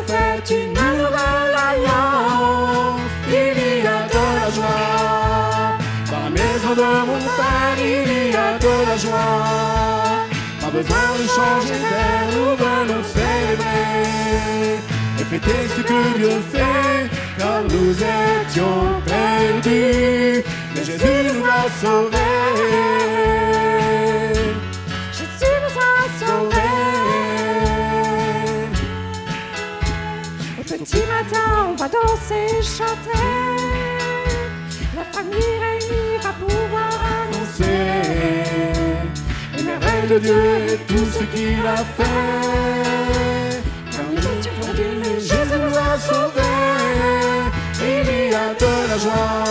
fait une nouvelle alliance. Il y a de la joie. Dans la maison de mon Père, il y a de la joie. Pas besoin de changer d'air, nous venons célébrer et fêter ce que Dieu fait, car nous étions perdus, mais Jésus nous a sauvés. Jésus nous a sauvés. Au petit matin, on va danser et chanter. La famille réunie va pouvoir annoncer les merveilles de Dieu et tout ce qu'il a fait. Car nous étions perdus, mais Jésus nous a sauvés. Il y a de la joie.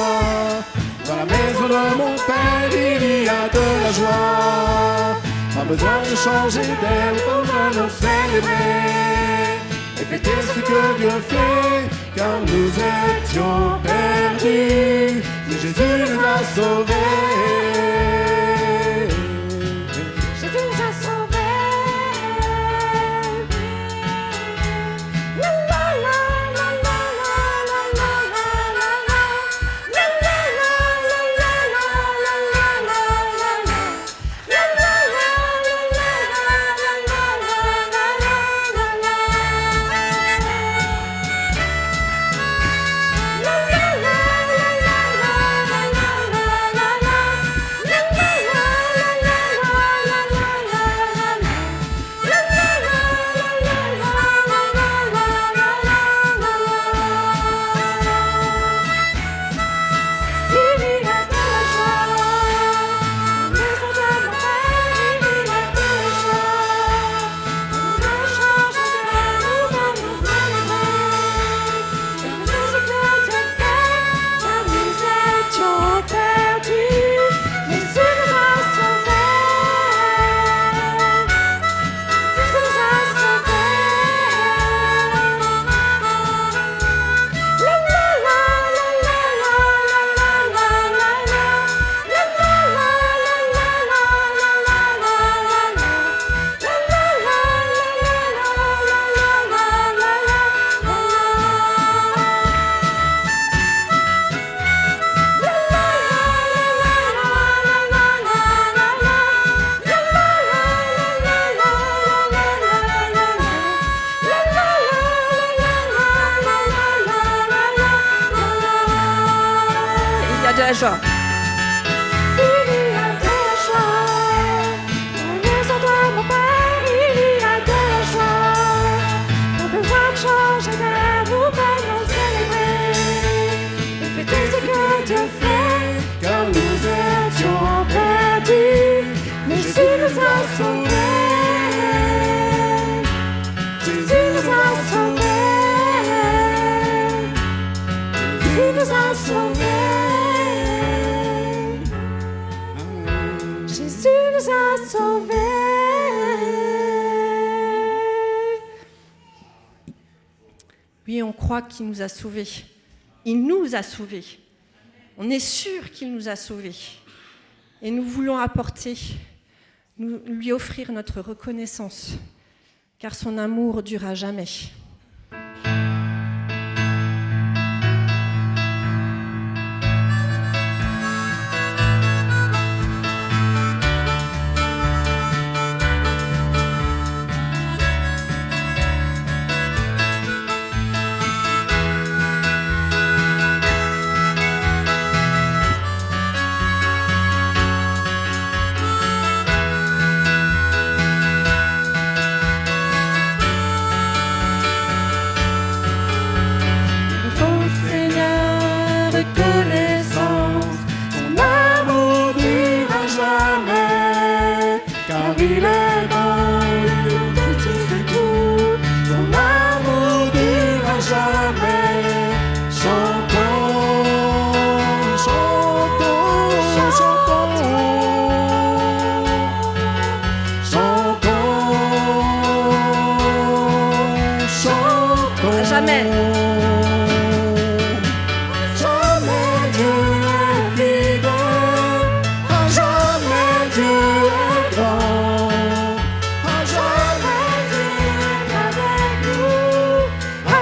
Dans la maison de mon Père, il y a de la joie. Pas besoin de changer d'air, nous venons célébrer et fêter ce que Dieu fait, car nous étions perdus, mais Jésus nous a sauvés. Jésus nous a sauvés. La la la la la la la la la la. La la la la la la la la la la. La la la la la la la la la la. De la joie. Il y a de la joie. Dans la maison de mon Père, il y a de la joie. Pas besoin de changer d'air, nous venons célébrer et fêter ce que Dieu fait, Car nous étions perdus, mais Jésus nous a sauvés. Jésus nous a sauvés. Jésus nous a sauvés. Jésus nous a sauvés. Oui, on croit qu'il nous a sauvés. Il nous a sauvés. On est sûr qu'il nous a sauvés. Et nous voulons lui offrir notre reconnaissance, car son amour dure à jamais. Reconnaissance, son amour dure à jamais, car il est bon, il est au-dessus de tout. Son amour dure à jamais. Chantons, chantons, chantons, chantons, chantons. À jamais. À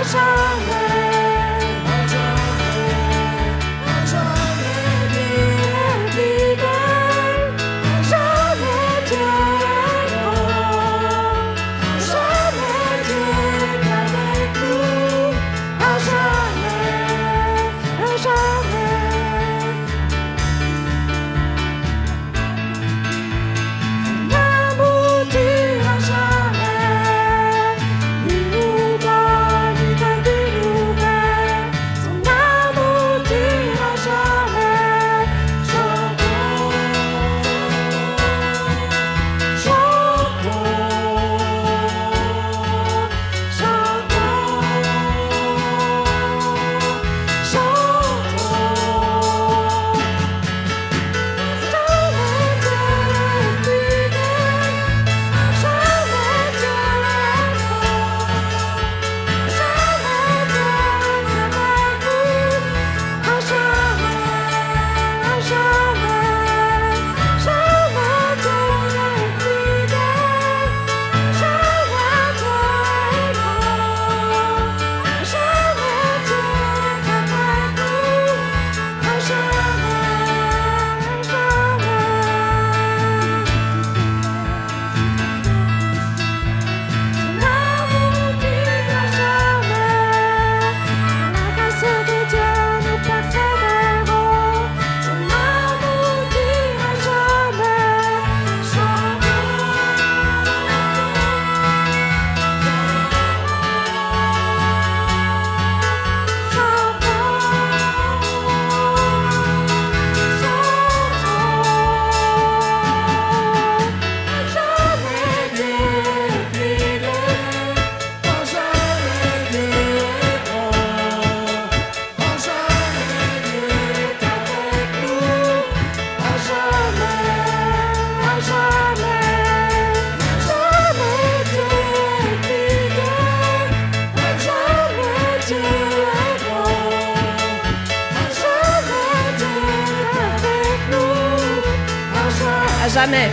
jamais.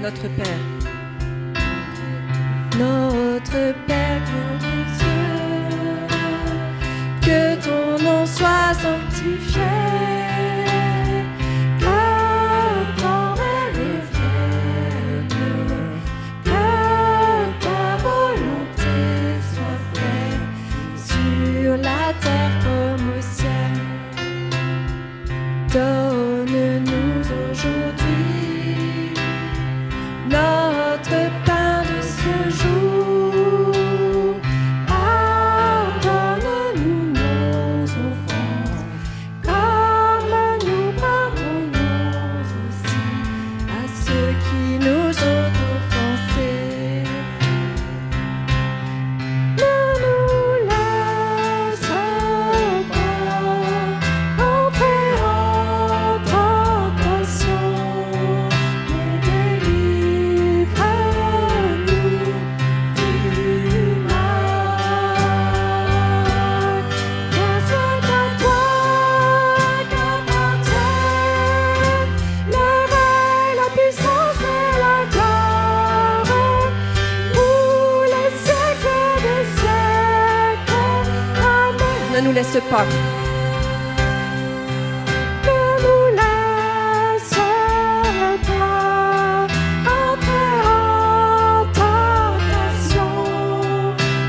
Notre Père. Notre Père glorieux, que ton nom soit sanctifié, que ton règne vienne, que ta volonté soit faite sur la terre comme au ciel. Donne-nous aujourd'hui notre pain de ce jour. Pardonne-nous nos offenses, comme nous pardonnons aussi à ceux qui nous ont offensés. Ne nous laisse pas entrer en tentation, mais délivre-nous du mal. Car c'est à toi qu'appartiennent le règne, la puissance et la gloire pour les siècles des siècles. Amen. Ne nous laisse pas. Ne nous laisse pas entrer en tentation,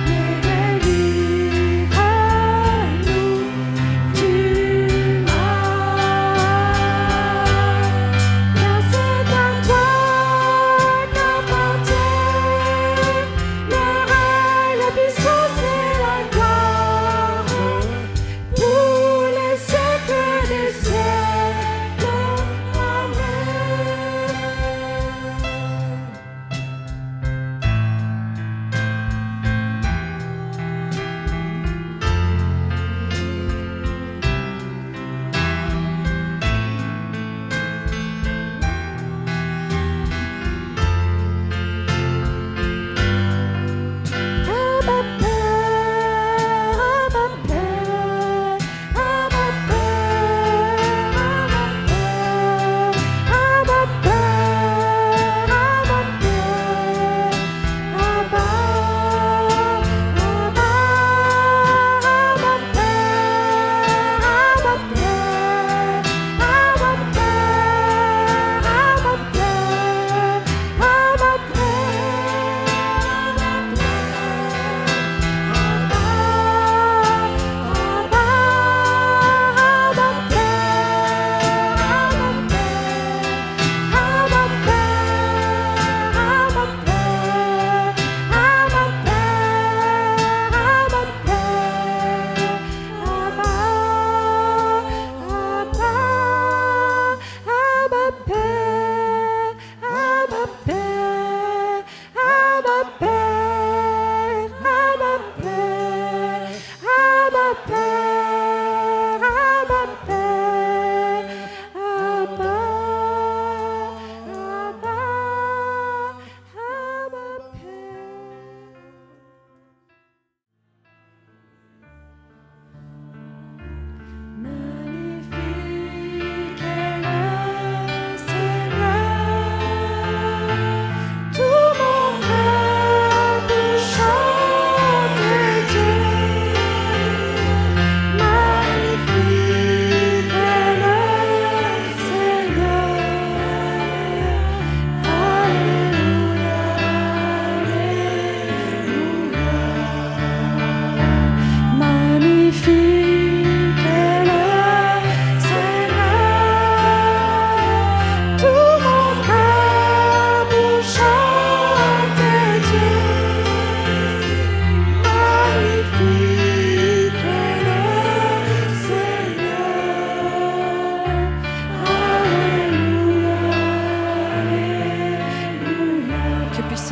mais délivre-nous du mal. Car c'est à toi qu'appartiennent le règne, la puissance et la gloire pour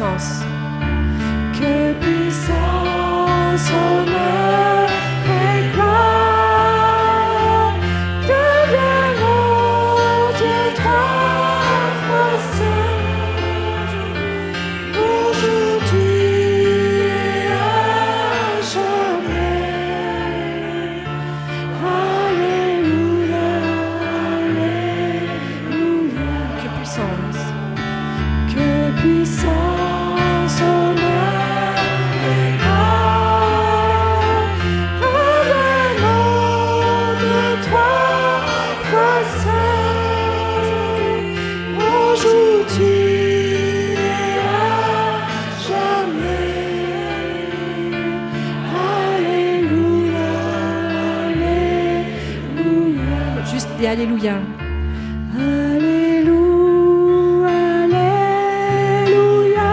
puissance. Que puissance, honneur et gloire deviennent au Dieu trois fois saint, aujourd'hui et à jamais. Alléluia, Alléluia. Que puissance. Que puissance, honneur et gloire reviennent au Dieu trois fois saint, aujourd'hui et à jamais. Alléluia, Alléluia. Juste des Alléluia. Alléluia, Alléluia.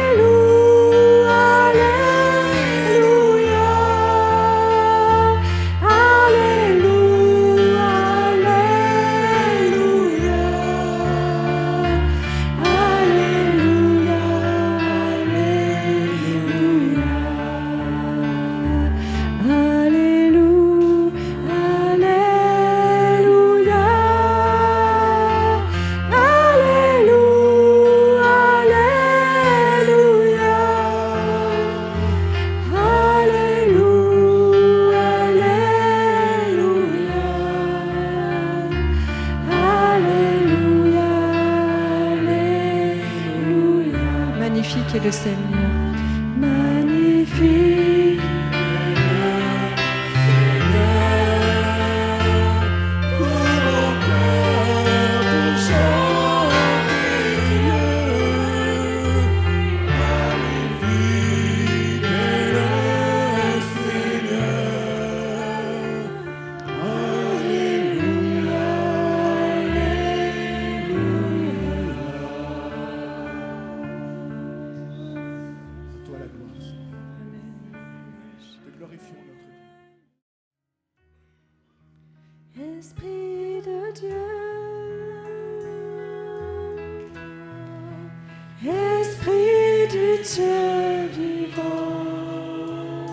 Alléluia, Alléluia. Alléluia, Alléluia. Magnifique est le Seigneur. Magnifique. Toi la gloire. Te glorifions notre Dieu. Esprit de Dieu, Esprit du Dieu vivant,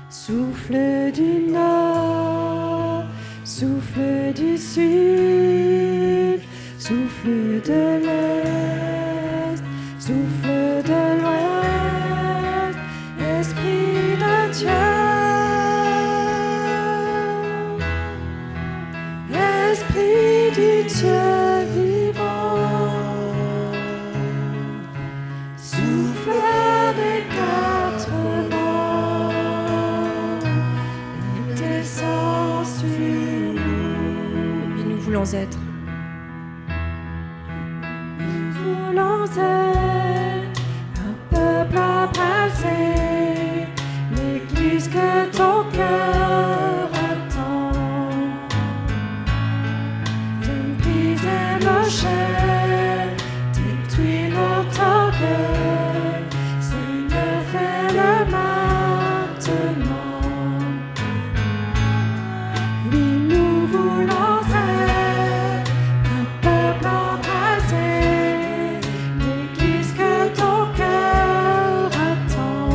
souffle du nord, souffle du sud, souffle de l'est, souffle de l'ouest, Esprit de Dieu. Esprit du Dieu vivant, souffle des quatre vents, et descend sur nous. Et nous voulons être. Nous voulons être un peuple apaisé, l'Église que ton cœur attend. Briser nos chaînes, détruire notre orgueil, Seigneur, fais-le maintenant. Oui, nous voulons être un peuple embrasé, l'Église que ton cœur attend.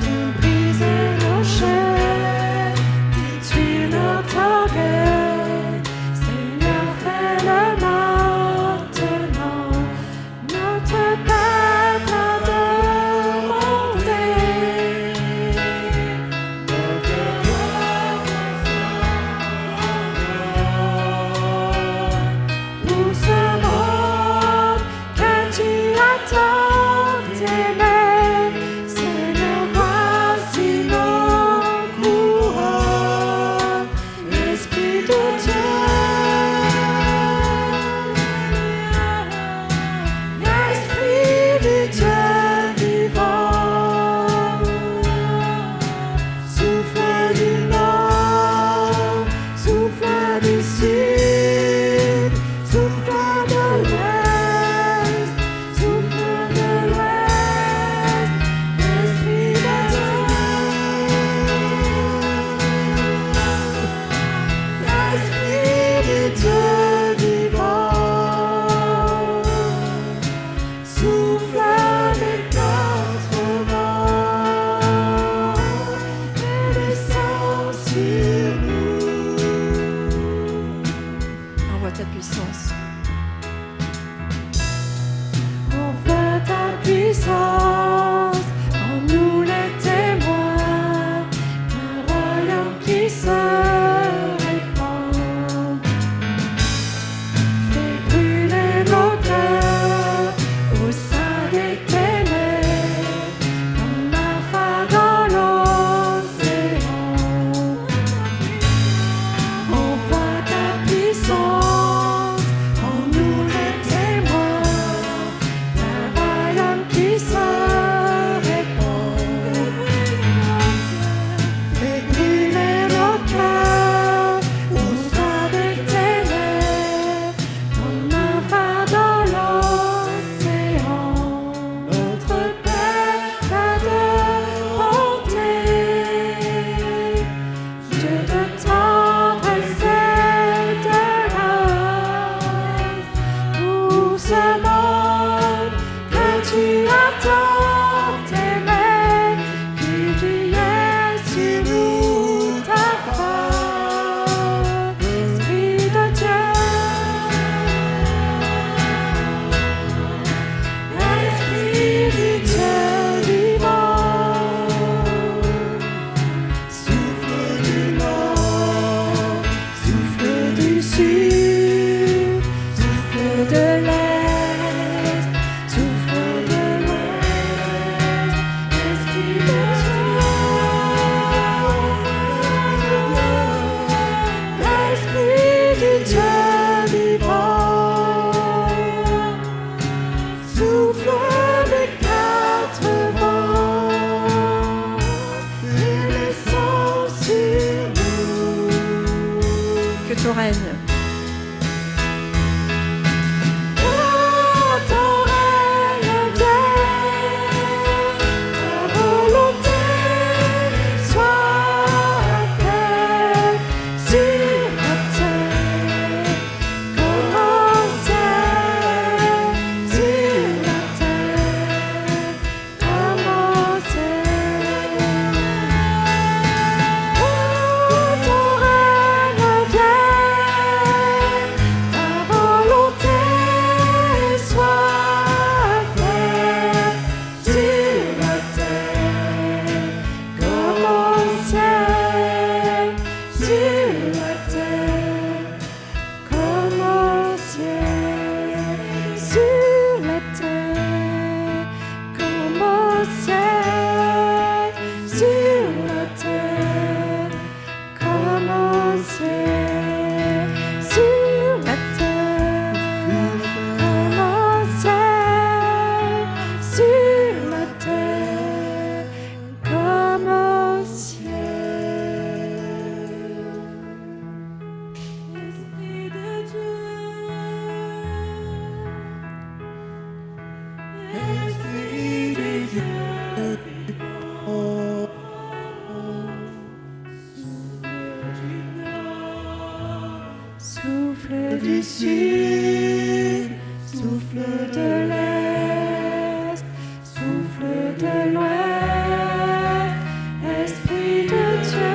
Viens briser nos chaînes, détruire notre orgueil, Seigneur, sud, souffle de l'est, souffle de l'ouest, esprit de Dieu, l'esprit du Dieu vivant, souffle des quatre vents et descend sur nous. Que ton règne. Que ton règne vienne, ta volonté soit faite sur la terre comme au ciel, sur la terre comme au ciel. Que ton règne vienne, ta volonté soit faite sur la terre comme au ciel, sur la terre comme au ciel, sur la terre comme au ciel, sur la terre comme au ciel, sur la terre comme au ciel, sur la terre comme au ciel. Esprit de Dieu, Esprit de Dieu, souffle du sud, souffle de l'est, souffle de l'ouest, esprit de Dieu,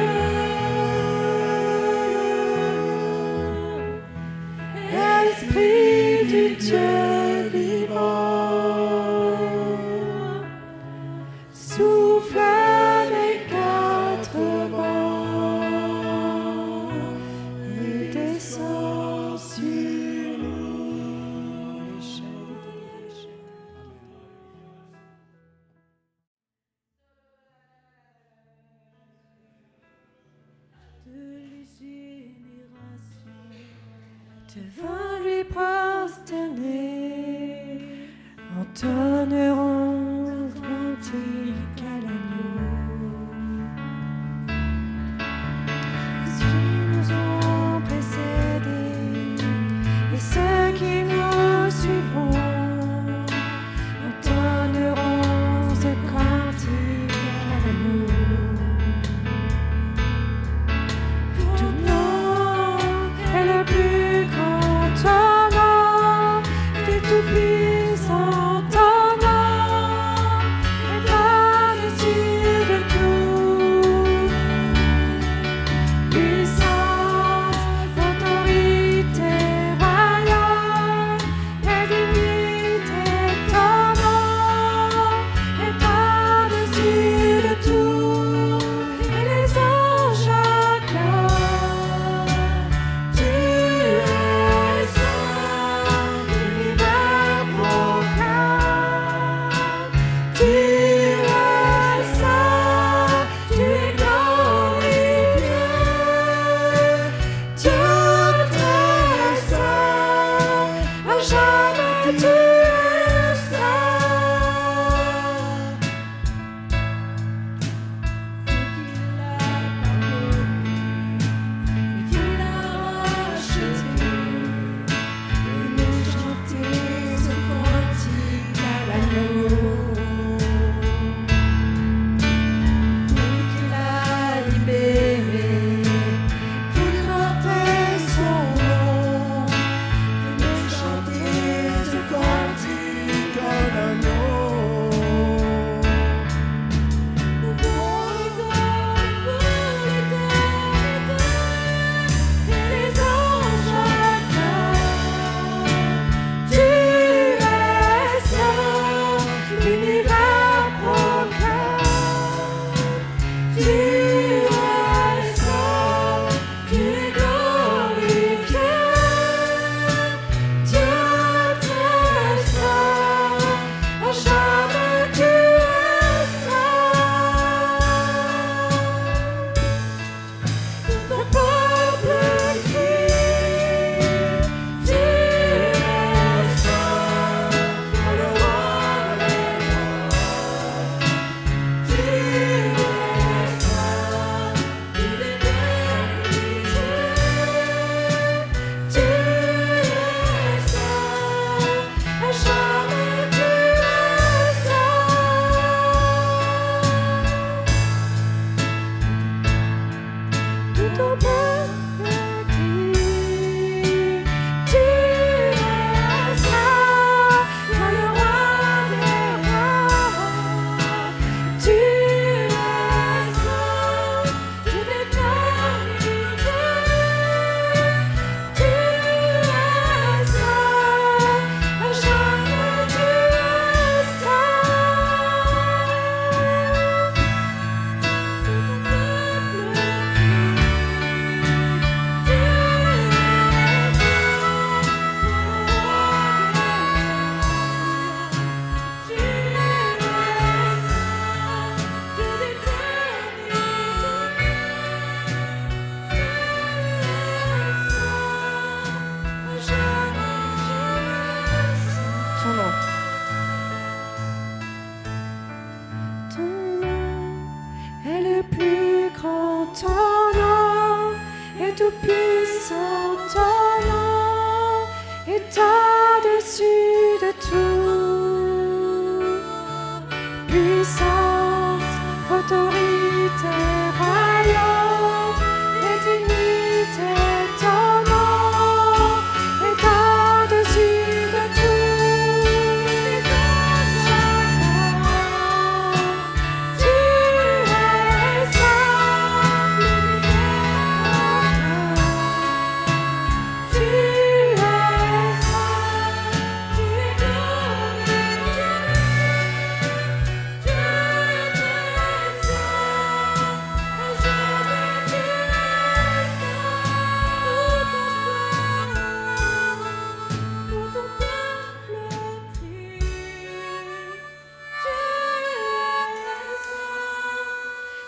esprit du Dieu vivant, souffle des quatre vents et descend sur nous. Devant lui prosterner, entonneront cantique à l'agneau. Ceux qui nous ont précédés et ceux qui nous suivront, entonneront ce cantique à l'agneau. Ton nom est le plus grand, ton nom est tout puissant, ton nom est Puissant ton nom est au-dessus de tout. Puissance, autorité, royaume et dignité, ton nom est au-dessus de tout. Tu es saint, tu es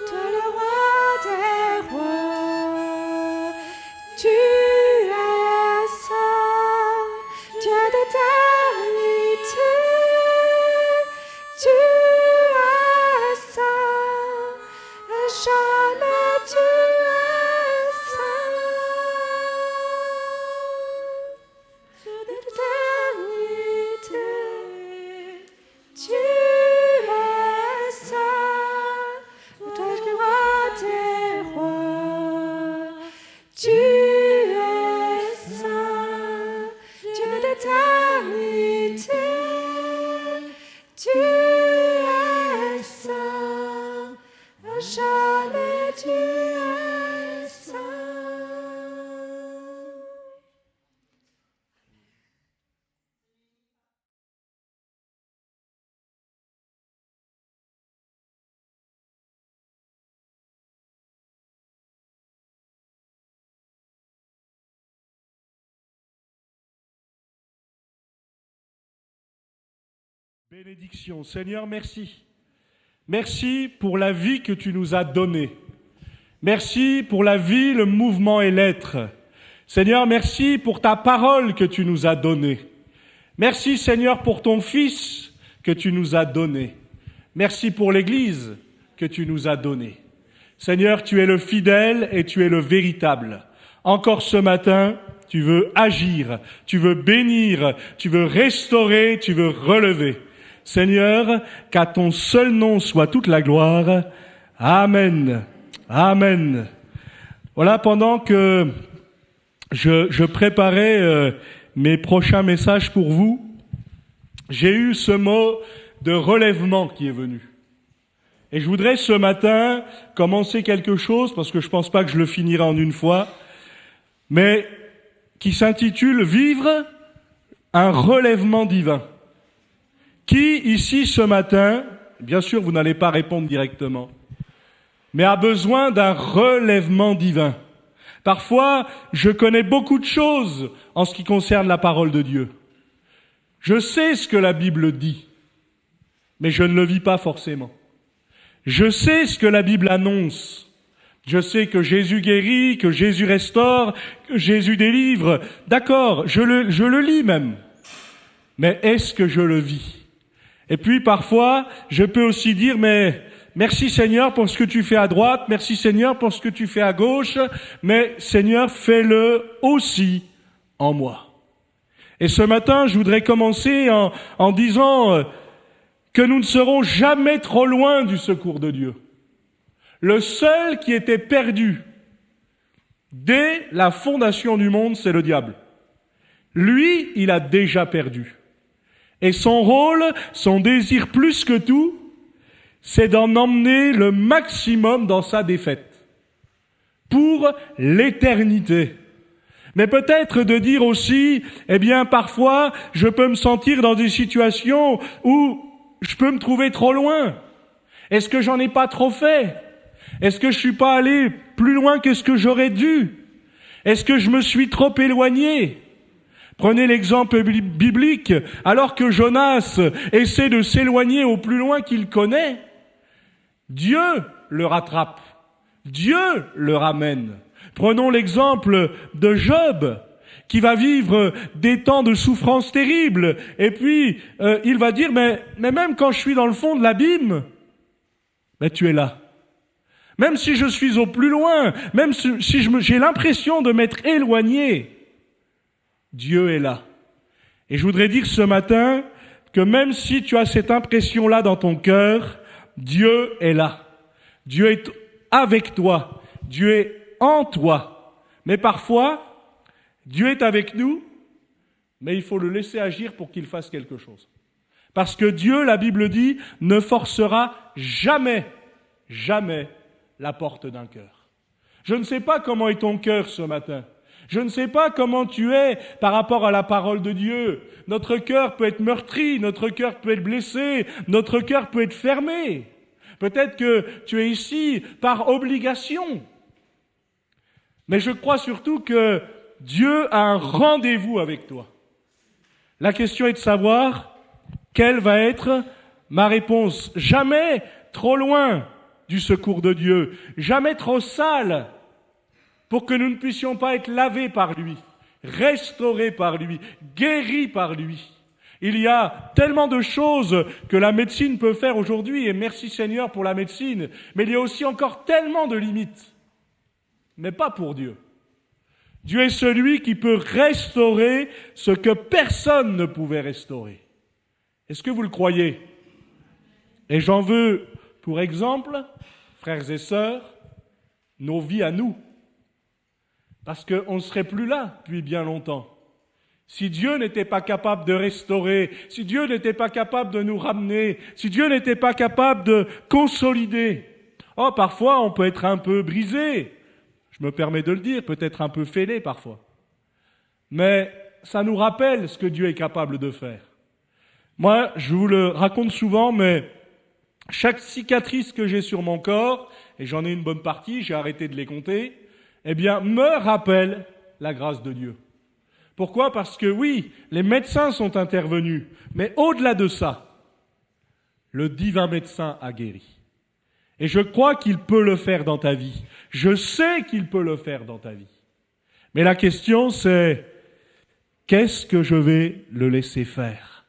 toi le roi des rois, tu es saint, Dieu d'éternité, tu es saint, à jamais tu es saint, Dieu d'éternité, tu es saint, toi le roi des rois, tu es saint, Dieu d'éternité, tu es saint, à jamais tu es saint. Bénédiction. Seigneur, merci. Merci pour la vie que tu nous as donnée. Merci pour la vie, le mouvement et l'être. Seigneur, merci pour ta parole que tu nous as donnée. Merci, Seigneur, pour ton Fils que tu nous as donné. Merci pour l'Église que tu nous as donnée. Seigneur, tu es le fidèle et tu es le véritable. Encore ce matin, tu veux agir, tu veux bénir, tu veux restaurer, tu veux relever. Seigneur, qu'à ton seul nom soit toute la gloire. Amen. Amen. Voilà, pendant que je préparais mes prochains messages pour vous, j'ai eu ce mot de relèvement qui est venu. Et je voudrais ce matin commencer quelque chose, parce que je pense pas que je le finirai en une fois, mais qui s'intitule « Vivre un relèvement divin ». Qui, ici, ce matin, bien sûr, vous n'allez pas répondre directement, mais a besoin d'un relèvement divin. Parfois, je connais beaucoup de choses en ce qui concerne la parole de Dieu. Je sais ce que la Bible dit, mais je ne le vis pas forcément. Je sais ce que la Bible annonce. Je sais que Jésus guérit, que Jésus restaure, que Jésus délivre. D'accord, je le lis même. Mais est-ce que je le vis ? Et puis parfois, je peux aussi dire, mais merci Seigneur pour ce que tu fais à droite, merci Seigneur pour ce que tu fais à gauche, mais Seigneur, fais-le aussi en moi. Et ce matin, je voudrais commencer en disant que nous ne serons jamais trop loin du secours de Dieu. Le seul qui était perdu dès la fondation du monde, c'est le diable. Lui, il a déjà perdu. Et son rôle, son désir plus que tout, c'est d'en emmener le maximum dans sa défaite. Pour l'éternité. Mais peut-être de dire aussi, eh bien, parfois, je peux me sentir dans des situations où je peux me trouver trop loin. Est-ce que j'en ai pas trop fait ? Est-ce que je suis pas allé plus loin que ce que j'aurais dû ? Est-ce que je me suis trop éloigné ? Prenez l'exemple biblique, alors que Jonas essaie de s'éloigner au plus loin qu'il connaît, Dieu le rattrape, Dieu le ramène. Prenons l'exemple de Job, qui va vivre des temps de souffrance terribles, et puis il va dire, mais même quand je suis dans le fond de l'abîme, tu es là. Même si je suis au plus loin, même si j'ai l'impression de m'être éloigné, Dieu est là. Et je voudrais dire ce matin que même si tu as cette impression-là dans ton cœur, Dieu est là. Dieu est avec toi. Dieu est en toi. Mais parfois, Dieu est avec nous, mais il faut le laisser agir pour qu'il fasse quelque chose. Parce que Dieu, la Bible dit, ne forcera jamais la porte d'un cœur. Je ne sais pas comment est ton cœur ce matin. Je ne sais pas comment tu es par rapport à la parole de Dieu. Notre cœur peut être meurtri, notre cœur peut être blessé, notre cœur peut être fermé. Peut-être que tu es ici par obligation. Mais je crois surtout que Dieu a un rendez-vous avec toi. La question est de savoir quelle va être ma réponse. Jamais trop loin du secours de Dieu, jamais trop sale pour que nous ne puissions pas être lavés par lui, restaurés par lui, guéris par lui. Il y a tellement de choses que la médecine peut faire aujourd'hui, et merci Seigneur pour la médecine, mais il y a aussi encore tellement de limites, mais pas pour Dieu. Dieu est celui qui peut restaurer ce que personne ne pouvait restaurer. Est-ce que vous le croyez? Et j'en veux pour exemple, frères et sœurs, nos vies à nous. Parce qu'on ne serait plus là depuis bien longtemps. Si Dieu n'était pas capable de restaurer, si Dieu n'était pas capable de nous ramener, si Dieu n'était pas capable de consolider. Oh, parfois on peut être un peu brisé, je me permets de le dire, peut-être un peu fêlé parfois. Mais ça nous rappelle ce que Dieu est capable de faire. Moi, je vous le raconte souvent, mais chaque cicatrice que j'ai sur mon corps, et j'en ai une bonne partie, j'ai arrêté de les compter, eh bien, me rappelle la grâce de Dieu. Pourquoi ? Parce que oui, les médecins sont intervenus, mais au-delà de ça, le divin médecin a guéri. Et je crois qu'il peut le faire dans ta vie. Je sais qu'il peut le faire dans ta vie. Mais la question c'est, qu'est-ce que je vais le laisser faire ?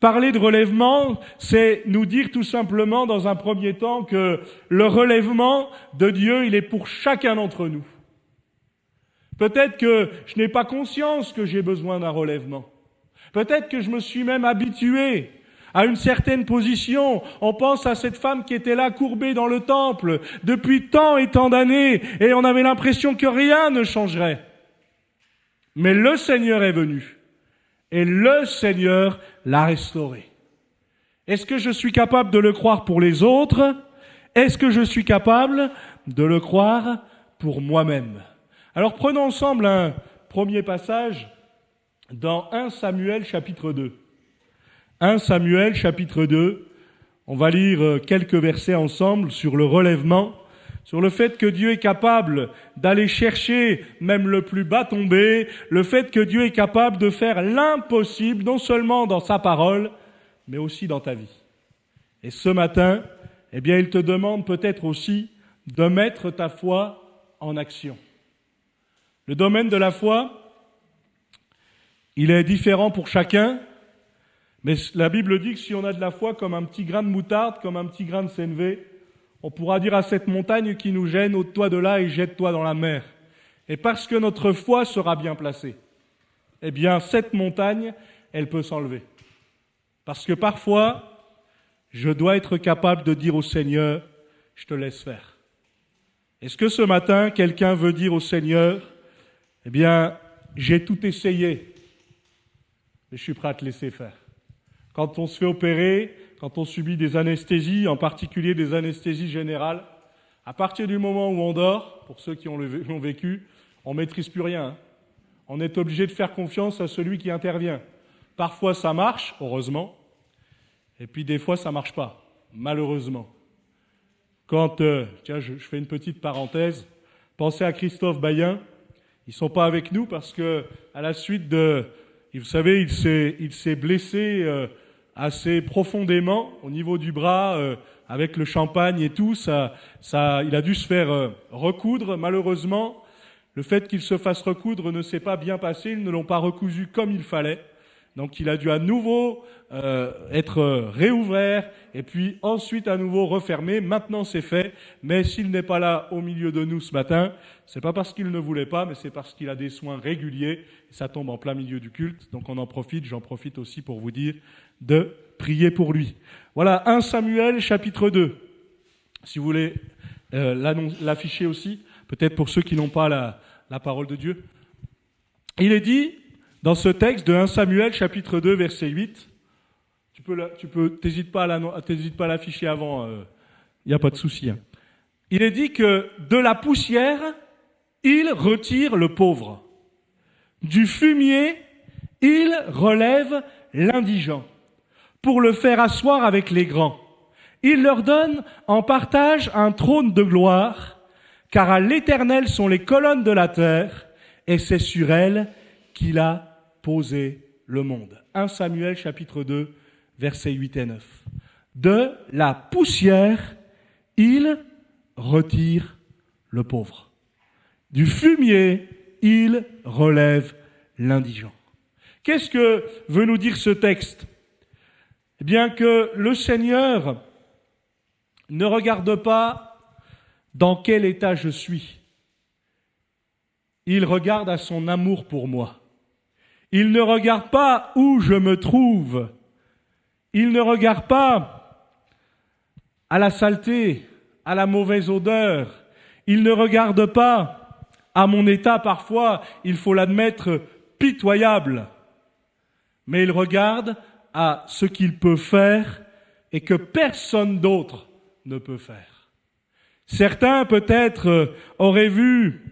Parler de relèvement, c'est nous dire tout simplement dans un premier temps que le relèvement de Dieu, il est pour chacun d'entre nous. Peut-être que je n'ai pas conscience que j'ai besoin d'un relèvement. Peut-être que je me suis même habitué à une certaine position. On pense à cette femme qui était là courbée dans le temple depuis tant et tant d'années et on avait l'impression que rien ne changerait. Mais le Seigneur est venu et le Seigneur l'a restauré. Est-ce que je suis capable de le croire pour les autres ? Est-ce que je suis capable de le croire pour moi-même ? Alors prenons ensemble un premier passage dans 1 Samuel chapitre 2. 1 Samuel chapitre 2, on va lire quelques versets ensemble sur le relèvement, sur le fait que Dieu est capable d'aller chercher même le plus bas tombé, le fait que Dieu est capable de faire l'impossible, non seulement dans sa parole, mais aussi dans ta vie. Et ce matin, eh bien, il te demande peut-être aussi de mettre ta foi en action. Le domaine de la foi, il est différent pour chacun, mais la Bible dit que si on a de la foi comme un petit grain de moutarde, comme un petit grain de sénévé, on pourra dire à cette montagne qui nous gêne, ôte-toi de là et jette-toi dans la mer. Et parce que notre foi sera bien placée, eh bien cette montagne, elle peut s'enlever. Parce que parfois, je dois être capable de dire au Seigneur, je te laisse faire. Est-ce que ce matin, quelqu'un veut dire au Seigneur, eh bien, j'ai tout essayé, mais je suis prêt à te laisser faire. Quand on se fait opérer, quand on subit des anesthésies, en particulier des anesthésies générales, à partir du moment où on dort, pour ceux qui l'ont vécu, on ne maîtrise plus rien. On est obligé de faire confiance à celui qui intervient. Parfois ça marche, heureusement, et puis des fois ça ne marche pas, malheureusement. Quand, tiens, je fais une petite parenthèse, pensez à Christophe Bayen. Ils ne sont pas avec nous parce que, à la suite de, vous savez, il s'est blessé assez profondément au niveau du bras, avec le champagne et tout. Il a dû se faire recoudre. Malheureusement, le fait qu'il se fasse recoudre ne s'est pas bien passé. Ils ne l'ont pas recousu comme il fallait. Donc il a dû à nouveau être réouvert et puis ensuite à nouveau refermé. Maintenant c'est fait, mais s'il n'est pas là au milieu de nous ce matin, c'est pas parce qu'il ne voulait pas, mais c'est parce qu'il a des soins réguliers. Ça tombe en plein milieu du culte, donc on en profite. J'en profite aussi pour vous dire de prier pour lui. Voilà, 1 Samuel chapitre 2. Si vous voulez l'afficher aussi, peut-être pour ceux qui n'ont pas la parole de Dieu. Il est dit dans ce texte de 1 Samuel chapitre 2 verset 8, t'hésites pas à l'afficher avant, il n'y a pas de souci. Hein. Il est dit que de la poussière, il retire le pauvre. Du fumier, il relève l'indigent pour le faire asseoir avec les grands. Il leur donne en partage un trône de gloire, car à l'Éternel sont les colonnes de la terre, et c'est sur elles qu'il a posé le monde. 1 Samuel chapitre 2, versets 8 et 9. De la poussière, il retire le pauvre. Du fumier, il relève l'indigent. Qu'est-ce que veut nous dire ce texte ? Eh bien que le Seigneur ne regarde pas dans quel état je suis. Il regarde à son amour pour moi. Il ne regarde pas où je me trouve. Il ne regarde pas à la saleté, à la mauvaise odeur. Il ne regarde pas à mon état parfois, il faut l'admettre, pitoyable. Mais il regarde à ce qu'il peut faire et que personne d'autre ne peut faire. Certains peut-être auraient vu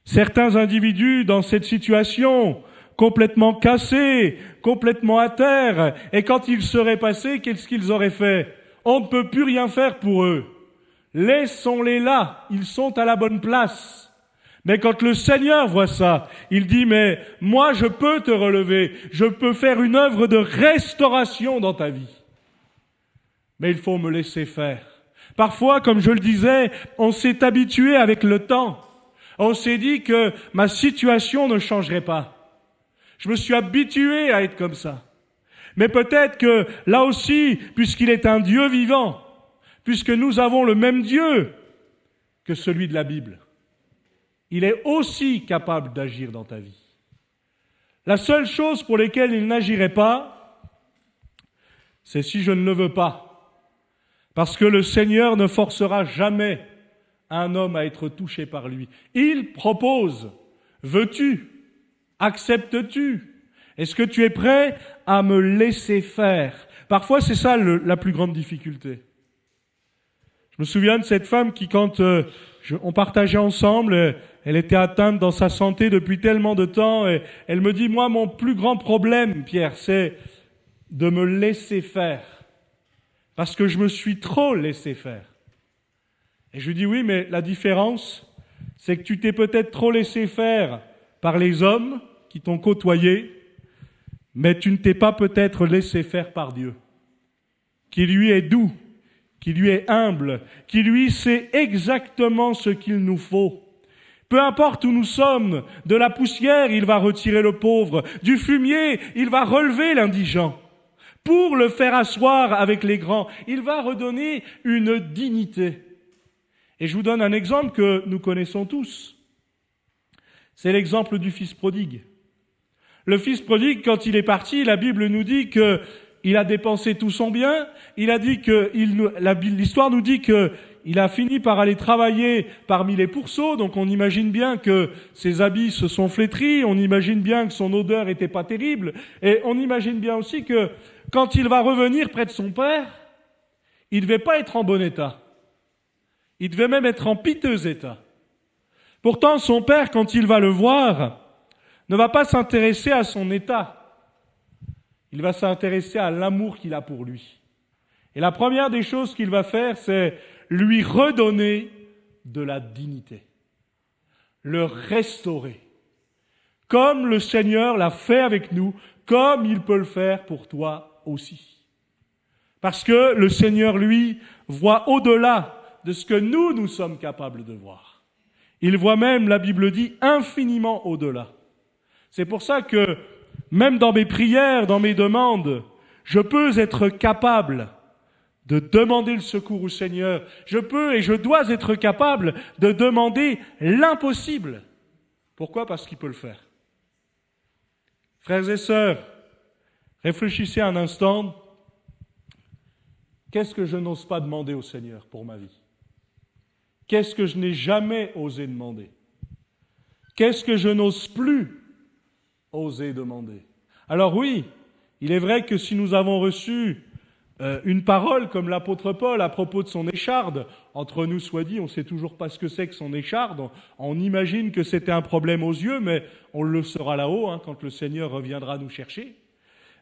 certains individus dans cette situation complètement cassés, complètement à terre, et quand ils seraient passés, qu'est-ce qu'ils auraient fait ? On ne peut plus rien faire pour eux. Laissons-les là, ils sont à la bonne place. Mais quand le Seigneur voit ça, il dit, mais moi je peux te relever, je peux faire une œuvre de restauration dans ta vie. Mais il faut me laisser faire. Parfois, comme je le disais, on s'est habitué avec le temps. On s'est dit que ma situation ne changerait pas. Je me suis habitué à être comme ça. Mais peut-être que là aussi, puisqu'il est un Dieu vivant, puisque nous avons le même Dieu que celui de la Bible, il est aussi capable d'agir dans ta vie. La seule chose pour laquelle il n'agirait pas, c'est si je ne le veux pas. Parce que le Seigneur ne forcera jamais un homme à être touché par lui. Il propose, veux-tu ? Acceptes-tu ? Est-ce que tu es prêt à me laisser faire ? Parfois, c'est ça la plus grande difficulté. Je me souviens de cette femme qui, quand on partageait ensemble, elle était atteinte dans sa santé depuis tellement de temps, et elle me dit, moi, mon plus grand problème, Pierre, c'est de me laisser faire. Parce que je me suis trop laissé faire. Et je lui dis, oui, mais la différence, c'est que tu t'es peut-être trop laissé faire par les hommes qui t'ont côtoyé, mais tu ne t'es pas peut-être laissé faire par Dieu, qui lui est doux, qui lui est humble, qui lui sait exactement ce qu'il nous faut. Peu importe où nous sommes, de la poussière, il va retirer le pauvre, du fumier, il va relever l'indigent. Pour le faire asseoir avec les grands, il va redonner une dignité. Et je vous donne un exemple que nous connaissons tous. C'est l'exemple du fils prodigue. Le fils prodigue, quand il est parti, la Bible nous dit qu'il a dépensé tout son bien. Il a dit l'histoire nous dit qu'il a fini par aller travailler parmi les pourceaux. Donc on imagine bien que ses habits se sont flétris. On imagine bien que son odeur était pas terrible. Et on imagine bien aussi que quand il va revenir près de son père, il ne devait pas être en bon état. Il devait même être en piteux état. Pourtant, son père, quand il va le voir, ne va pas s'intéresser à son état. Il va s'intéresser à l'amour qu'il a pour lui. Et la première des choses qu'il va faire, c'est lui redonner de la dignité. Le restaurer. Comme le Seigneur l'a fait avec nous, comme il peut le faire pour toi aussi. Parce que le Seigneur, lui, voit au-delà de ce que nous sommes capables de voir. Il voit même, la Bible dit, infiniment au-delà. C'est pour ça que même dans mes prières, dans mes demandes, je peux être capable de demander le secours au Seigneur. Je peux et je dois être capable de demander l'impossible. Pourquoi ? Parce qu'il peut le faire. Frères et sœurs, réfléchissez un instant. Qu'est-ce que je n'ose pas demander au Seigneur pour ma vie ? Qu'est-ce que je n'ai jamais osé demander ? Qu'est-ce que je n'ose plus oser demander ? Alors oui, il est vrai que si nous avons reçu une parole comme l'apôtre Paul à propos de son écharde, entre nous soit dit, on ne sait toujours pas ce que c'est que son écharde, on imagine que c'était un problème aux yeux, mais on le saura là-haut quand le Seigneur reviendra nous chercher.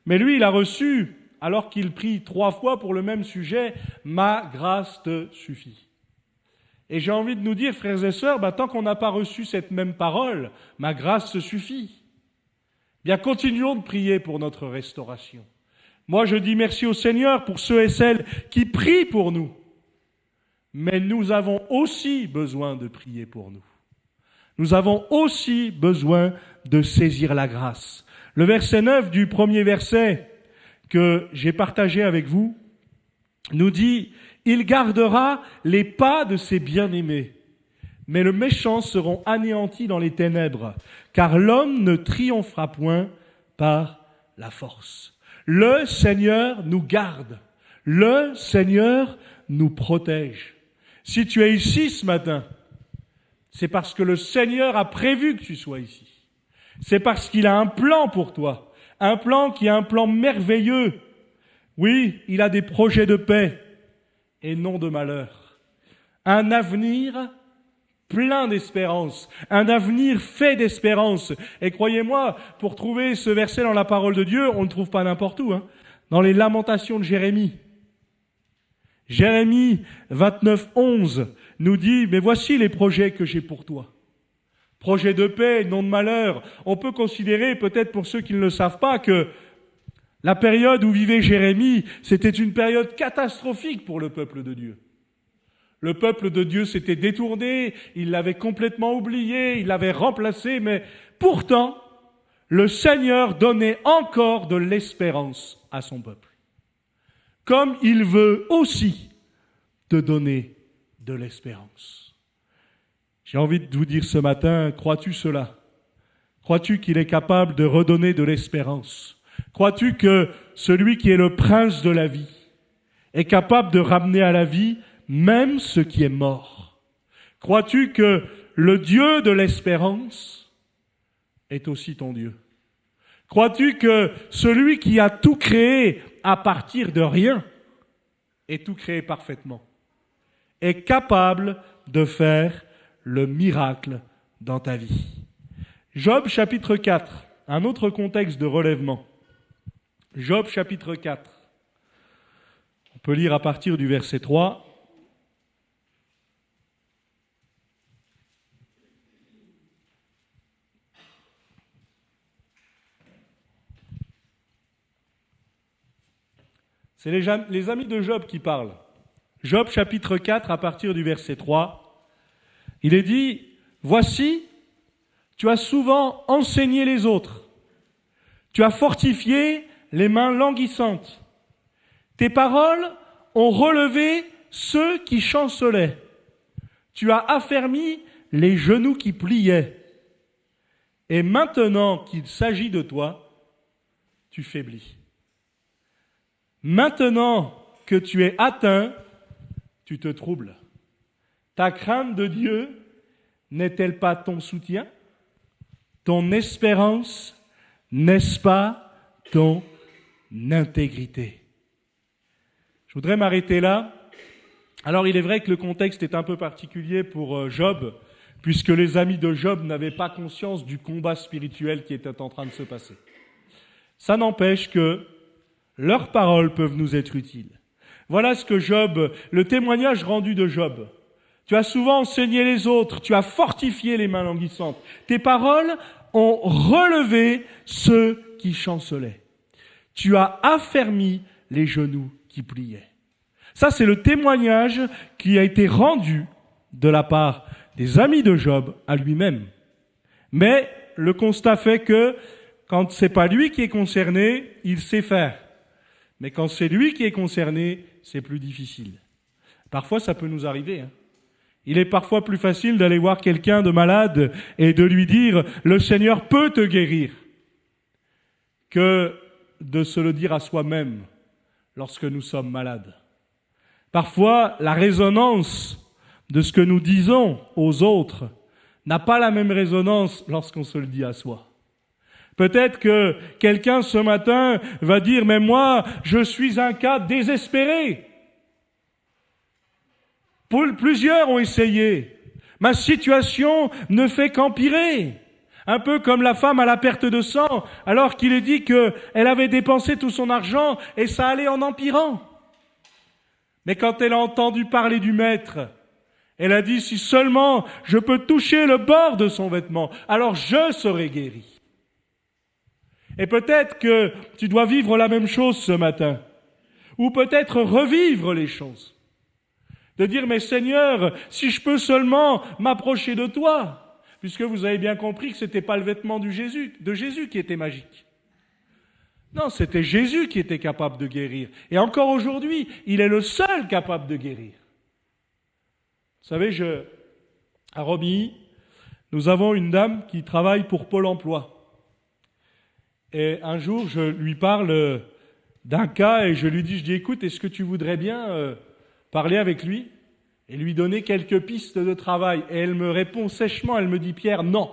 Mais lui, il a reçu, alors qu'il prie 3 fois pour le même sujet, « Ma grâce te suffit ». Et j'ai envie de nous dire, frères et sœurs, tant qu'on n'a pas reçu cette même parole, « Ma grâce te suffit », bien continuons de prier pour notre restauration. Moi, je dis merci au Seigneur pour ceux et celles qui prient pour nous. Mais nous avons aussi besoin de prier pour nous. Nous avons aussi besoin de saisir la grâce. Le verset 9 du premier verset que j'ai partagé avec vous nous dit « Il gardera les pas de ses bien-aimés, mais le méchant seront anéantis dans les ténèbres, car l'homme ne triomphera point par la force. » Le Seigneur nous garde. Le Seigneur nous protège. Si tu es ici ce matin, c'est parce que le Seigneur a prévu que tu sois ici. C'est parce qu'il a un plan pour toi. Un plan qui est un plan merveilleux. Oui, il a des projets de paix et non de malheur. Un avenir plein d'espérance, un avenir fait d'espérance. Et croyez-moi, pour trouver ce verset dans la parole de Dieu, on ne le trouve pas n'importe où. Dans les lamentations de Jérémie. Jérémie 29, 11 nous dit « Mais voici les projets que j'ai pour toi. Projets de paix, non de malheur. » On peut considérer, peut-être pour ceux qui ne le savent pas, que la période où vivait Jérémie, c'était une période catastrophique pour le peuple de Dieu. Le peuple de Dieu s'était détourné, il l'avait complètement oublié, il l'avait remplacé, mais pourtant, le Seigneur donnait encore de l'espérance à son peuple. Comme il veut aussi te donner de l'espérance. J'ai envie de vous dire ce matin, crois-tu cela ? Crois-tu qu'il est capable de redonner de l'espérance ? Crois-tu que celui qui est le prince de la vie est capable de ramener à la vie même ce qui est mort? Crois-tu que le Dieu de l'espérance est aussi ton Dieu? Crois-tu que celui qui a tout créé à partir de rien et tout créé parfaitement est capable de faire le miracle dans ta vie? Job chapitre 4, un autre contexte de relèvement. Job chapitre 4. On peut lire à partir du verset 3. C'est les amis de Job qui parlent. Job chapitre 4 à partir du verset 3. Il est dit, « Voici, tu as souvent enseigné les autres. Tu as fortifié les mains languissantes. Tes paroles ont relevé ceux qui chancelaient. Tu as affermi les genoux qui pliaient. Et maintenant qu'il s'agit de toi, tu faiblis. Maintenant que tu es atteint, tu te troubles. Ta crainte de Dieu n'est-elle pas ton soutien? Ton espérance, n'est-ce pas ton intégrité? Je voudrais m'arrêter là. Alors il est vrai que le contexte est un peu particulier pour Job, puisque les amis de Job n'avaient pas conscience du combat spirituel qui était en train de se passer. Ça n'empêche que leurs paroles peuvent nous être utiles. Voilà ce que Job, le témoignage rendu de Job. Tu as souvent enseigné les autres, tu as fortifié les mains languissantes. Tes paroles ont relevé ceux qui chancelaient. Tu as affermi les genoux qui pliaient. Ça, c'est le témoignage qui a été rendu de la part des amis de Job à lui-même. Mais le constat fait que quand c'est pas lui qui est concerné, il sait faire. Mais quand c'est lui qui est concerné, c'est plus difficile. Parfois, ça peut nous arriver. Il est parfois plus facile d'aller voir quelqu'un de malade et de lui dire « Le Seigneur peut te guérir » que de se le dire à soi-même lorsque nous sommes malades. Parfois, la résonance de ce que nous disons aux autres n'a pas la même résonance lorsqu'on se le dit à soi. Peut-être que quelqu'un ce matin va dire « Mais moi, je suis un cas désespéré. Plusieurs ont essayé. Ma situation ne fait qu'empirer. » Un peu comme la femme à la perte de sang, alors qu'il est dit qu'elle avait dépensé tout son argent et ça allait en empirant. Mais quand elle a entendu parler du Maître, elle a dit « Si seulement je peux toucher le bord de son vêtement, alors je serai guéri. » Et peut-être que tu dois vivre la même chose ce matin, ou peut-être revivre les choses. De dire « Mais Seigneur, si je peux seulement m'approcher de toi », puisque vous avez bien compris que ce n'était pas le vêtement de Jésus qui était magique. Non, c'était Jésus qui était capable de guérir. Et encore aujourd'hui, il est le seul capable de guérir. Vous savez, à Romilly, nous avons une dame qui travaille pour Pôle emploi. Et un jour, je lui parle d'un cas et je lui dis, écoute, est-ce que tu voudrais bien parler avec lui et lui donner quelques pistes de travail? Et elle me répond sèchement, elle me dit, Pierre, non,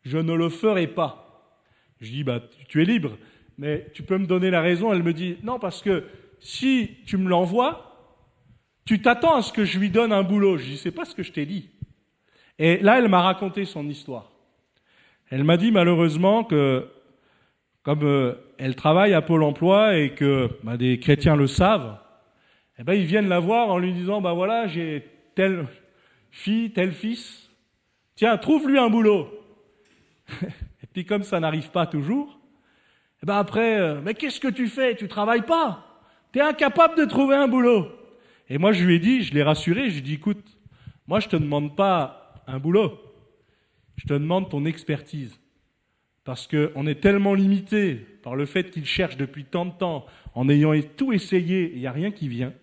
je ne le ferai pas. Je dis, tu es libre, mais tu peux me donner la raison? Elle me dit, non, parce que si tu me l'envoies, tu t'attends à ce que je lui donne un boulot. Je dis, c'est pas ce que je t'ai dit. Et là, elle m'a raconté son histoire. Elle m'a dit malheureusement que, comme elle travaille à Pôle emploi et que des chrétiens le savent, ils viennent la voir en lui disant, voilà, j'ai telle fille, tel fils, tiens, trouve-lui un boulot. Et puis comme ça n'arrive pas toujours, après, mais qu'est-ce que tu fais? Tu travailles pas? Tu es incapable de trouver un boulot. Et moi, je lui ai dit, je l'ai rassuré, je lui ai dit, écoute, moi, je te demande pas un boulot, je te demande ton expertise. Parce qu'on est tellement limité par le fait qu'il cherche depuis tant de temps, en ayant tout essayé, il n'y a rien qui vient.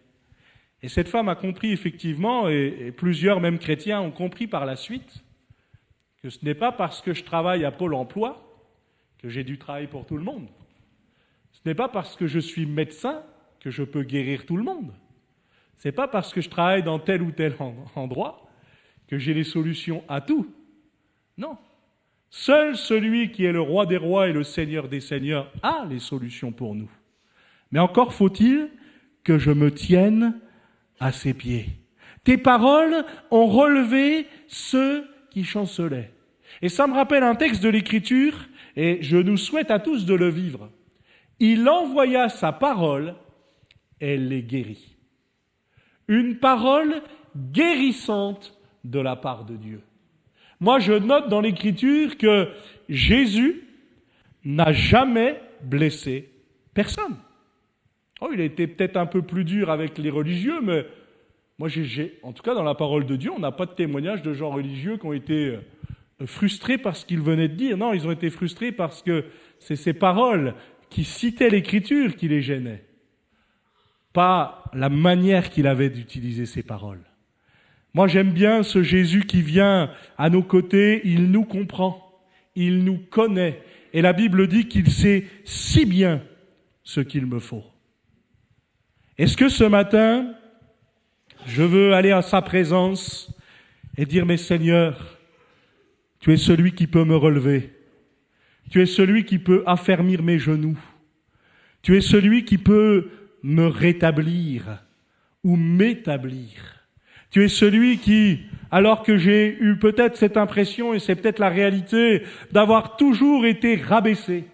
Et cette femme a compris effectivement, et plusieurs même chrétiens ont compris par la suite, que ce n'est pas parce que je travaille à Pôle emploi que j'ai du travail pour tout le monde. Ce n'est pas parce que je suis médecin que je peux guérir tout le monde. Ce n'est pas parce que je travaille dans tel ou tel endroit que j'ai les solutions à tout. Non. Seul celui qui est le roi des rois et le seigneur des seigneurs a les solutions pour nous. Mais encore faut-il que je me tienne à ses pieds. Tes paroles ont relevé ceux qui chancelaient. Et ça me rappelle un texte de l'Écriture, et je nous souhaite à tous de le vivre. Il envoya sa parole, elle les guérit. Une parole guérissante de la part de Dieu. Moi, je note dans l'Écriture que Jésus n'a jamais blessé personne. Oh, il a été peut-être un peu plus dur avec les religieux, mais moi, en tout cas, dans la parole de Dieu, on n'a pas de témoignage de gens religieux qui ont été frustrés par ce qu'ils venaient de dire. Non, ils ont été frustrés parce que c'est ces paroles qui citaient l'Écriture qui les gênaient. Pas la manière qu'il avait d'utiliser ces paroles. Moi, j'aime bien ce Jésus qui vient à nos côtés, il nous comprend, il nous connaît. Et la Bible dit qu'il sait si bien ce qu'il me faut. Est-ce que ce matin, je veux aller à sa présence et dire, mais Seigneur, tu es celui qui peut me relever. Tu es celui qui peut affermir mes genoux. Tu es celui qui peut me rétablir ou m'établir. Tu es celui qui, alors que j'ai eu peut-être cette impression, et c'est peut-être la réalité, d'avoir toujours été rabaissé,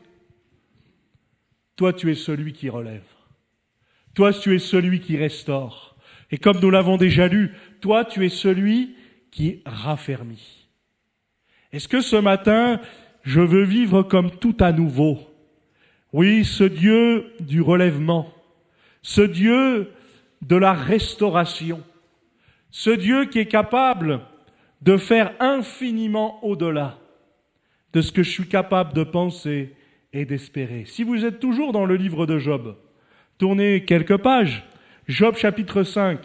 toi tu es celui qui relève. Toi tu es celui qui restaure. Et comme nous l'avons déjà lu, toi tu es celui qui raffermit. Est-ce que ce matin, je veux vivre comme tout à nouveau? Oui, ce Dieu du relèvement, ce Dieu de la restauration, ce Dieu qui est capable de faire infiniment au-delà de ce que je suis capable de penser et d'espérer. Si vous êtes toujours dans le livre de Job, tournez quelques pages. Job chapitre 5,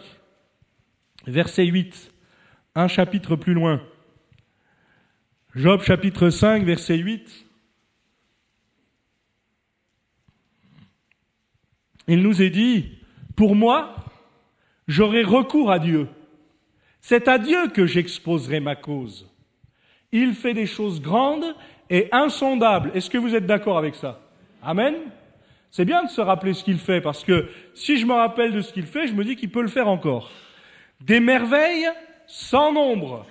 verset 8, un chapitre plus loin. Job chapitre 5, verset 8. Il nous est dit, pour moi, j'aurai recours à Dieu. C'est à Dieu que j'exposerai ma cause. Il fait des choses grandes et insondables. Est-ce que vous êtes d'accord avec ça? Amen. C'est bien de se rappeler ce qu'il fait, parce que si je me rappelle de ce qu'il fait, je me dis qu'il peut le faire encore. Des merveilles sans nombre.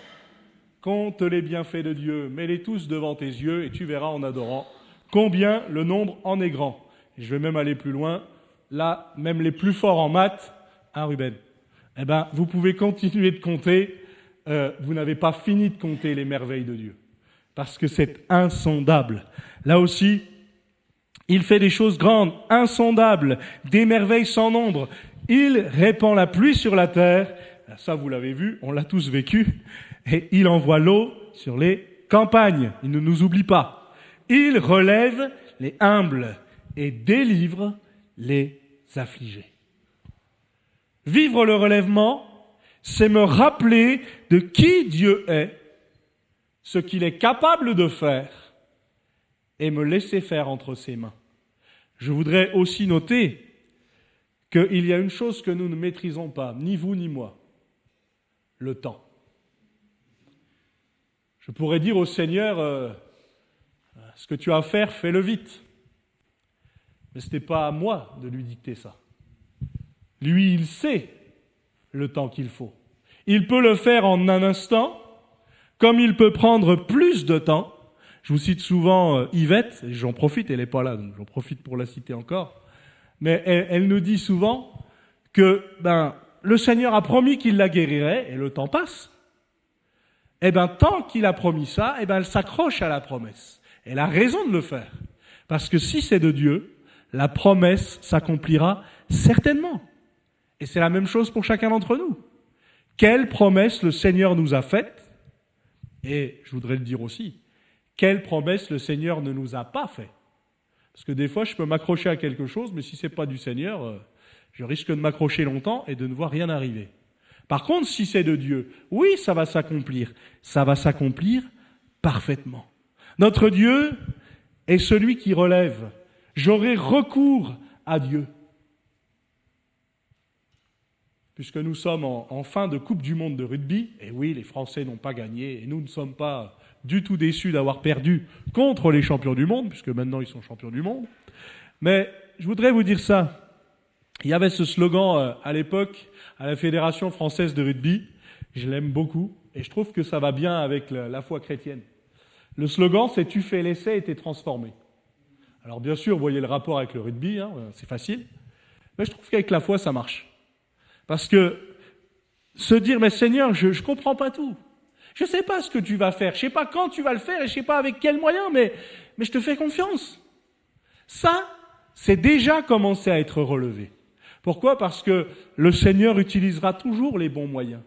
Compte les bienfaits de Dieu, mets-les tous devant tes yeux et tu verras en adorant combien le nombre en est grand. Et je vais même aller plus loin. Là, même les plus forts en maths, hein Ruben, eh ben, vous pouvez continuer de compter. Vous n'avez pas fini de compter les merveilles de Dieu. Parce que c'est insondable. Là aussi, il fait des choses grandes, insondables, des merveilles sans nombre. Il répand la pluie sur la terre. Ça, vous l'avez vu, on l'a tous vécu. Et il envoie l'eau sur les campagnes. Il ne nous oublie pas. Il relève les humbles et délivre les affligés. Vivre le relèvement, c'est me rappeler de qui Dieu est, ce qu'il est capable de faire, et me laisser faire entre ses mains. Je voudrais aussi noter qu'il y a une chose que nous ne maîtrisons pas, ni vous ni moi, le temps. Je pourrais dire au Seigneur, ce que tu as à faire, fais-le vite. Mais ce n'est pas à moi de lui dicter ça. Lui, il sait le temps qu'il faut. Il peut le faire en un instant, comme il peut prendre plus de temps. Je vous cite souvent Yvette, et j'en profite, elle n'est pas là, donc j'en profite pour la citer encore. Mais elle nous dit souvent que le Seigneur a promis qu'il la guérirait, et le temps passe. Et tant qu'il a promis ça, elle s'accroche à la promesse. Elle a raison de le faire. Parce que si c'est de Dieu, la promesse s'accomplira certainement. Et c'est la même chose pour chacun d'entre nous. Quelle promesse le Seigneur nous a faite? Et je voudrais le dire aussi, quelle promesse le Seigneur ne nous a pas fait? Parce que des fois, je peux m'accrocher à quelque chose, mais si ce n'est pas du Seigneur, je risque de m'accrocher longtemps et de ne voir rien arriver. Par contre, si c'est de Dieu, oui, ça va s'accomplir. Ça va s'accomplir parfaitement. Notre Dieu est celui qui relève. J'aurai recours à Dieu. Puisque nous sommes en fin de Coupe du Monde de rugby, et oui, les Français n'ont pas gagné, et nous ne sommes pas du tout déçus d'avoir perdu contre les champions du monde, puisque maintenant ils sont champions du monde. Mais je voudrais vous dire ça. Il y avait ce slogan à l'époque, à la Fédération française de rugby. Je l'aime beaucoup, et je trouve que ça va bien avec la foi chrétienne. Le slogan, c'est « Tu fais l'essai et t'es transformé ». Alors bien sûr, vous voyez le rapport avec le rugby, hein, c'est facile. Mais je trouve qu'avec la foi, ça marche. Parce que se dire, mais Seigneur, je ne comprends pas tout. Je ne sais pas ce que tu vas faire. Je ne sais pas quand tu vas le faire et je ne sais pas avec quels moyens, mais je te fais confiance. Ça, c'est déjà commencé à être relevé. Pourquoi? Parce que le Seigneur utilisera toujours les bons moyens.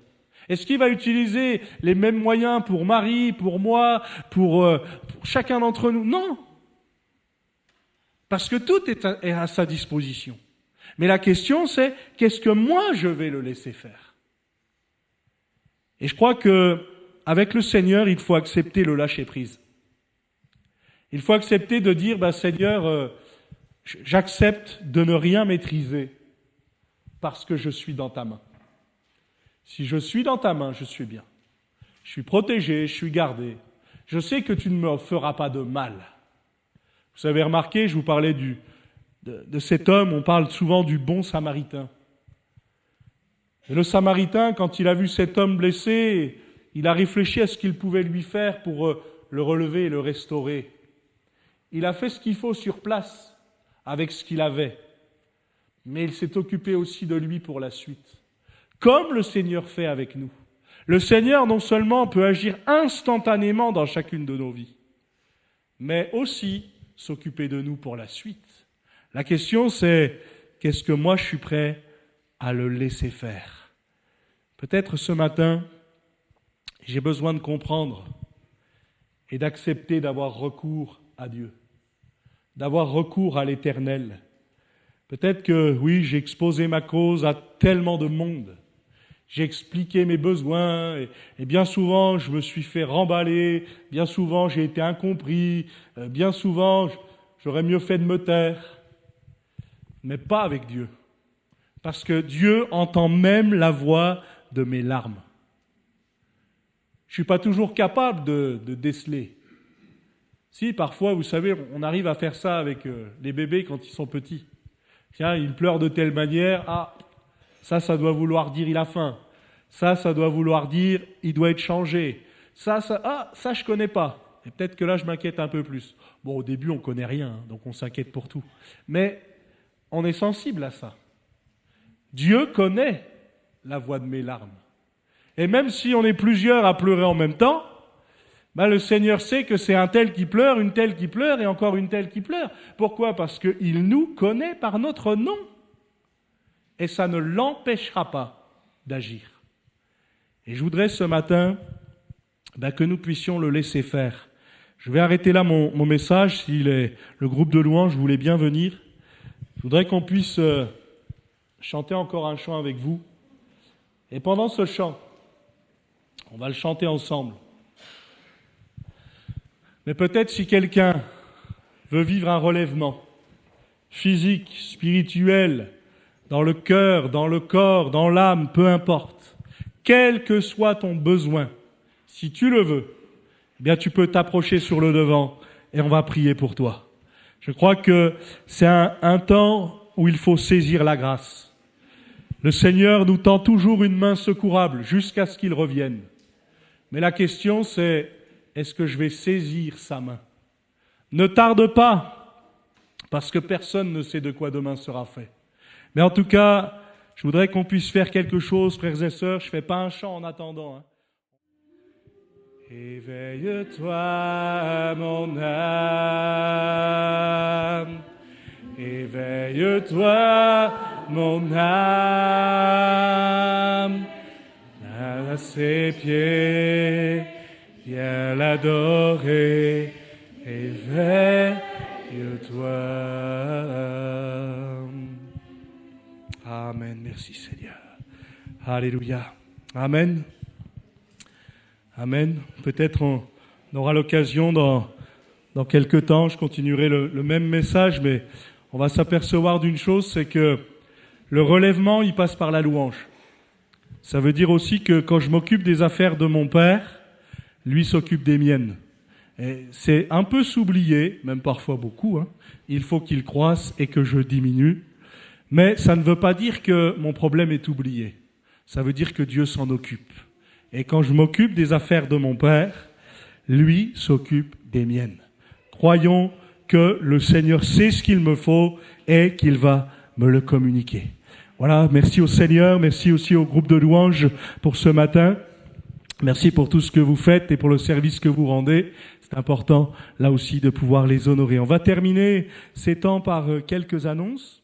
Est-ce qu'il va utiliser les mêmes moyens pour Marie, pour moi, pour chacun d'entre nous? Non. Parce que tout est à sa disposition. Mais la question, c'est qu'est-ce que moi je vais le laisser faire? Et je crois qu'avec le Seigneur, il faut accepter le lâcher-prise. Il faut accepter de dire, Seigneur, j'accepte de ne rien maîtriser parce que je suis dans ta main. Si je suis dans ta main, je suis bien. Je suis protégé, je suis gardé. Je sais que tu ne me feras pas de mal. Vous avez remarqué, je vous parlais de cet homme, on parle souvent du bon samaritain. Et le samaritain, quand il a vu cet homme blessé, il a réfléchi à ce qu'il pouvait lui faire pour le relever et le restaurer. Il a fait ce qu'il faut sur place, avec ce qu'il avait. Mais il s'est occupé aussi de lui pour la suite. Comme le Seigneur fait avec nous. Le Seigneur, non seulement peut agir instantanément dans chacune de nos vies, mais aussi s'occuper de nous pour la suite. La question, c'est qu'est-ce que moi je suis prêt à le laisser faire? Peut-être ce matin, j'ai besoin de comprendre et d'accepter d'avoir recours à Dieu, d'avoir recours à l'Éternel. Peut-être que, oui, j'ai exposé ma cause à tellement de monde. J'ai expliqué mes besoins et bien souvent, je me suis fait remballer. Bien souvent, j'ai été incompris. Bien souvent, j'aurais mieux fait de me taire. Mais pas avec Dieu. Parce que Dieu entend même la voix de mes larmes. Je ne suis pas toujours capable de déceler. Si, parfois, vous savez, on arrive à faire ça avec les bébés quand ils sont petits. Tiens, ils pleurent de telle manière, ah, ça doit vouloir dire il a faim. Ça doit vouloir dire il doit être changé. Ça, je connais pas. Et peut-être que là, je m'inquiète un peu plus. Bon, au début, on connaît rien, hein, donc on s'inquiète pour tout. Mais on est sensible à ça. Dieu connaît la voix de mes larmes. Et même si on est plusieurs à pleurer en même temps, le Seigneur sait que c'est un tel qui pleure, une telle qui pleure et encore une telle qui pleure. Pourquoi ? Parce qu'il nous connaît par notre nom. Et ça ne l'empêchera pas d'agir. Et je voudrais ce matin que nous puissions le laisser faire. Je vais arrêter là mon message. Si le groupe de louanges voulait bien venir, je voudrais qu'on puisse chanter encore un chant avec vous. Et pendant ce chant, on va le chanter ensemble. Mais peut-être si quelqu'un veut vivre un relèvement physique, spirituel, dans le cœur, dans le corps, dans l'âme, peu importe, quel que soit ton besoin, si tu le veux, eh bien tu peux t'approcher sur le devant et on va prier pour toi. Je crois que c'est un temps où il faut saisir la grâce. Le Seigneur nous tend toujours une main secourable jusqu'à ce qu'il revienne. Mais la question c'est, est-ce que je vais saisir sa main ? Ne tarde pas, parce que personne ne sait de quoi demain sera fait. Mais en tout cas, je voudrais qu'on puisse faire quelque chose, frères et sœurs. Je ne fais pas un chant en attendant. Hein. Éveille-toi, mon âme. Éveille-toi, mon âme. À ses pieds, viens l'adorer. Éveille-toi. Amen. Merci Seigneur. Alléluia. Amen. Amen. Peut-être on aura l'occasion dans quelques temps, je continuerai le même message, mais on va s'apercevoir d'une chose, c'est que le relèvement, il passe par la louange. Ça veut dire aussi que quand je m'occupe des affaires de mon Père, lui s'occupe des miennes. Et c'est un peu s'oublier, même parfois beaucoup, hein. Il faut qu'il croisse et que je diminue. Mais ça ne veut pas dire que mon problème est oublié. Ça veut dire que Dieu s'en occupe. Et quand je m'occupe des affaires de mon Père, lui s'occupe des miennes. Croyons que le Seigneur sait ce qu'il me faut et qu'il va me le communiquer. Voilà, merci au Seigneur, merci aussi au groupe de louanges pour ce matin. Merci pour tout ce que vous faites et pour le service que vous rendez. C'est important, là aussi, de pouvoir les honorer. On va terminer ces temps par quelques annonces.